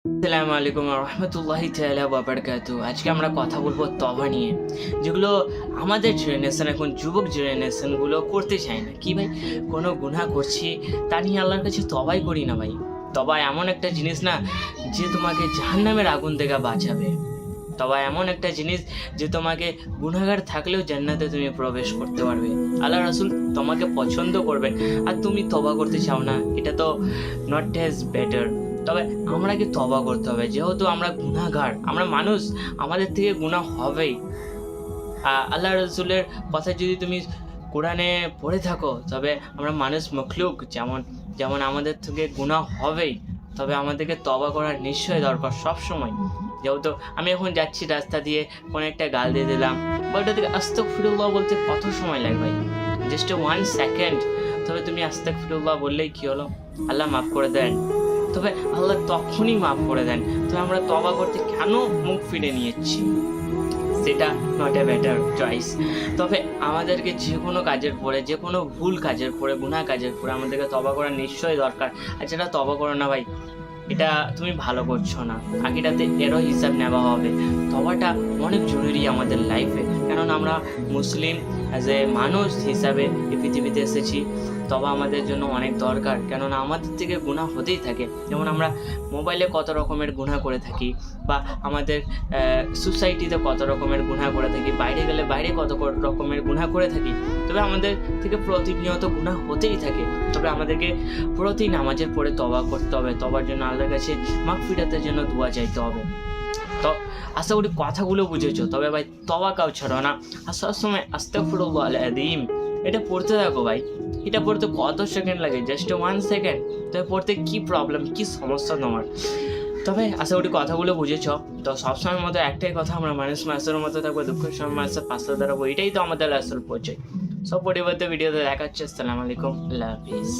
আসসালামু আলাইকুম রহমতুল্লাহি তাআলা ওয়া বারাকাতুহু। আজকে আমরা কথা বলবো তওবা নিয়ে, যেগুলো আমাদের জেনারেশন, এখন যুবক জেনারেশনগুলো করতে চায় না। কি ভাই, কোনো গুনাহ করছি তা নিয়ে আল্লাহর কাছে তওবাই করি না ভাই। তওবা এমন একটা জিনিস না যে তোমাকে জাহান্নামের আগুন থেকে বাঁচাবে। তওবা এমন একটা জিনিস যে তোমাকে গুনাহগার থাকলেও জান্নাতে তুমি প্রবেশ করতে পারবে। আল্লাহ রাসূল তোমাকে পছন্দ করবেন আর তুমি তওবা করতে চাও না, এটা তো নট অ্যাজ বেটার। তবে আমাকে তওবা করতে হবে, যেহেতু আমরা গুনাহগার, আমরা মানুষ, আমাদের থেকে গুনাহ হবেই। আল্লাহ রাসূলের কথা যদি তুমি কোরআনে পড়ে থাকো, তবে আমরা মানুষ মখলুক, যেমন যেমন আমাদের থেকে গুনাহ হবেই। তবে আমাদেরকে তওবা করার নিশ্চয়ই দরকার সব সময়। যেহেতু আমি এখন যাচ্ছি রাস্তা দিয়ে, কোনো একটা গাল দিয়ে দিলাম, বা ওটা থেকে আস্তাগফিরুল্লাহ বলতে কত সময় লাগে ভাই? Just 1 second. তবে তুমি আস্তাগফিরুল্লাহ বললেই কি হলো, আল্লাহ মাফ করে দেন। তবে আল্লাহ তখনই মাফ করে দেন। তো আমরা তওবা করতে কেন মুখ ফিরে নিয়েছি? সেটা নট এ বেটার চয়েস। তবে আমাদেরকে যে কোনো কাজের পরে, যে কোনো ভুল কাজের পরে, গুনাহ কাজের পরে আমাদেরকে তওবা করা নিশ্চয়ই দরকার। আর যেটা তওবা করো না ভাই, এটা তুমি ভালো করছো না, আখিরাতে এরও হিসাব নেওয়া হবে। তওবাটা অনেক জরুরি আমাদের লাইফে, কারণ আমরা মুসলিম অ্যাজ এ মানুষ হিসাবে এই পৃথিবীতে এসেছি। তওবা আমাদের জন্য অনেক দরকার, কেননা আমাদের থেকে গুনাহ হতেই থাকে। যেমন আমরা মোবাইলে কত রকমের গুনাহ করে থাকি, বা আমাদের সোসাইটিতে কত রকমের গুনাহ করে থাকি, বাইরে গেলে বাইরে কত রকমের গুনাহ করে থাকি। তবে আমাদের থেকে প্রতিনিয়ত গুনাহ হতেই থাকে। তবে আমাদেরকে প্রতি নামাজের পরে তওবা করতে হবে, তওবার জন্য আল্লাহর কাছে মাগফিরাতের জন্য দোয়া চাইতে হবে। তো আশা করি কথাগুলো বুঝেছো। তবে ভাই তওবা কাউ ছাড়ো না, আর সবসময় আস্তাগফিরুল্লাহ আল আযীম এটা পড়তে থাকো ভাই। এটা পড়তে কত সেকেন্ড লাগে? Just 1 second. তবে পড়তে কি প্রবলেম, কি সমস্যা তোমার? তবে আশা করি কথাগুলো বুঝেছ। তো সবসময়ের মতো একটাই কথা, আমরা মানুষ মানুষের মতো থাকবো, দুঃখের সময় মানুষের পাশে দাঁড়াবো, এটাই তো আমাদের আসল পরিচয়। সব পরিবর্তে ভিডিওতে দেখাচ্ছে। আসসালামু আলাইকুম, আল্লাহ হাফিজ।